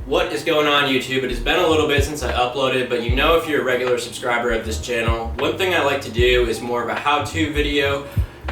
What is going on, YouTube? It has been a little bit since I uploaded, but you know, if you're a regular subscriber of this channel, one thing I like to do is more of a how-to video.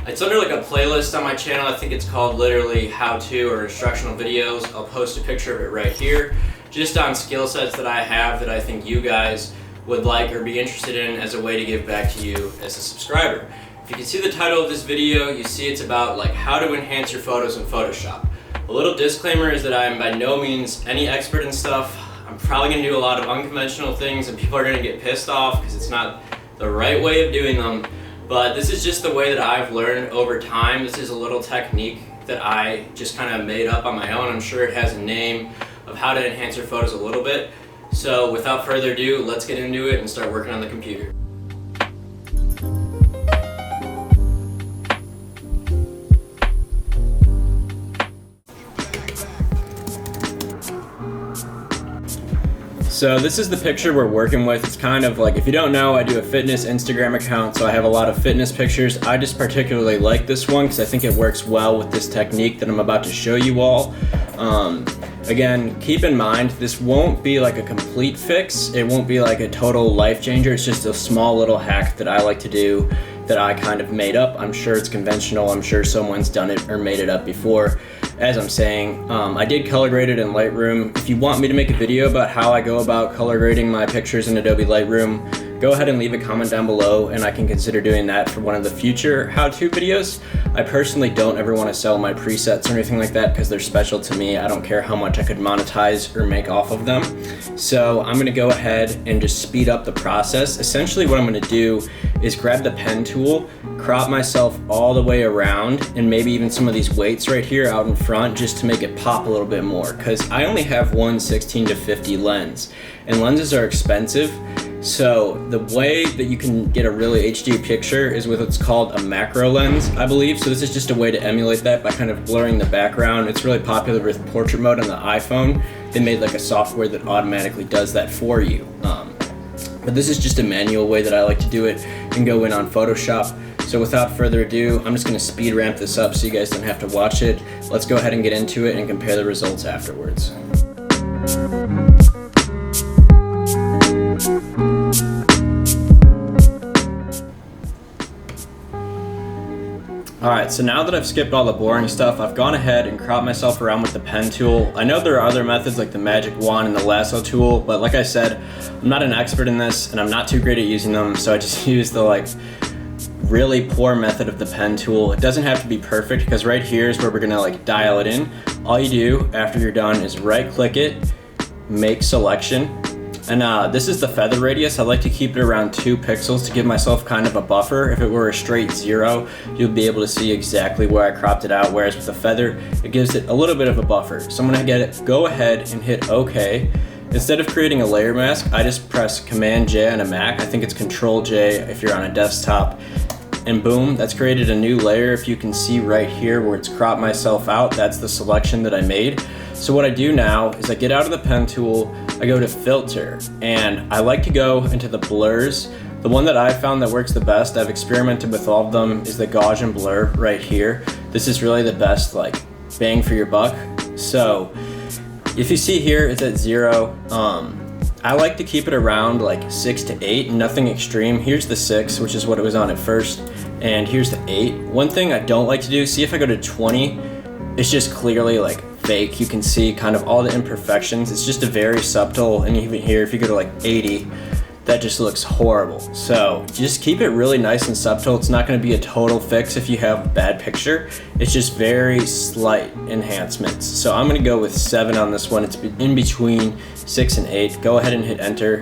It's under like a playlist on my channel. I think it's called literally how-to or instructional videos. I'll post a picture of it right here, just on skill sets that I have that I think you guys would like or be interested in as a way to give back to you as a subscriber. If you can see the title of this video, you see it's about like how to enhance your photos in Photoshop. A little disclaimer is that I am by no means any expert in stuff. I'm probably going to do a lot of unconventional things and people are going to get pissed off because it's not the right way of doing them. But this is just the way that I've learned over time. This is a little technique that I just kind of made up on my own. I'm sure it has a name of how to enhance your photos a little bit. So without further ado, let's get into it and start working on the computer. So this is the picture we're working with. It's kind of like, if you don't know, I do a fitness Instagram account, so I have a lot of fitness pictures. I just particularly like this one because I think it works well with this technique that I'm about to show you all. Again, keep in mind, this won't be like a complete fix. It won't be like a total life changer. It's just a small little hack that I like to do that I kind of made up. I'm sure it's conventional. I'm sure someone's done it or made it up before. As I'm saying, I did color grade it in Lightroom. If you want me to make a video about how I go about color grading my pictures in Adobe Lightroom, go ahead and leave a comment down below and I can consider doing that for one of the future how-to videos. I personally don't ever want to sell my presets or anything like that because they're special to me. I don't care how much I could monetize or make off of them. So I'm going to go ahead and just speed up the process. Essentially what I'm going to do is grab the pen tool, crop myself all the way around, and maybe even some of these weights right here out in front just to make it pop a little bit more, because I only have one 16-50 lens and lenses are expensive. So the way that you can get a really HD picture is with what's called a macro lens, I believe. So this is just a way to emulate that by kind of blurring the background. It's really popular with portrait mode on the iPhone. They made like a software that automatically does that for you. But this is just a manual way that I like to do it and go in on Photoshop. So without further ado, I'm just going to speed ramp this up so you guys don't have to watch it. Let's go ahead and get into it and compare the results afterwards. Alright, so now that I've skipped all the boring stuff, I've gone ahead and cropped myself around with the pen tool. I know there are other methods like the magic wand and the lasso tool, but like I said, I'm not an expert in this and I'm not too great at using them, so I just use the really poor method of the pen tool. It doesn't have to be perfect because right here is where we're gonna dial it in. All you do after you're done is right click it, make selection. And this is the feather radius. I like to keep it around 2 pixels to give myself kind of a buffer. If it were a straight 0, you'll be able to see exactly where I cropped it out, whereas with the feather, it gives it a little bit of a buffer. So I'm gonna go ahead and hit OK. Instead of creating a layer mask, I just press Command J on a Mac. I think it's Control J if you're on a desktop. And boom, that's created a new layer. If you can see right here where it's cropped myself out, that's the selection that I made. So what I do now is I get out of the pen tool, I go to filter, and I like to go into the blurs. The one that I found that works the best, I've experimented with all of them, is the Gaussian blur right here. This is really the best bang for your buck. So if you see here, it's at 0. I like to keep it around 6 to 8, nothing extreme. Here's the 6, which is what it was on at first, and here's the 8. One thing I don't like to do, see if I go to 20, it's just clearly fake. You can see kind of all the imperfections. It's just a very subtle, and even here, if you go to 80, that just looks horrible. So just keep it really nice and subtle. It's not going to be a total fix if you have a bad picture. It's just very slight enhancements. So I'm going to go with 7 on this one. It's in between 6 and 8. Go ahead and hit enter.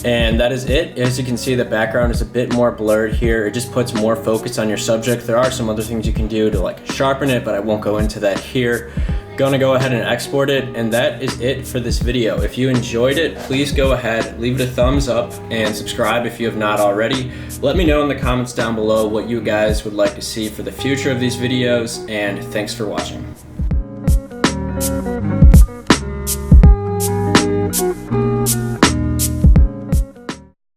And that is it. As you can see, the background is a bit more blurred here. It just puts more focus on your subject. There are some other things you can do to sharpen it, but I won't go into that here. Gonna go ahead and export it, and that is it for this video. If you enjoyed it, please go ahead, leave it a thumbs up, and subscribe if you have not already. Let me know in the comments down below what you guys would like to see for the future of these videos, and thanks for watching.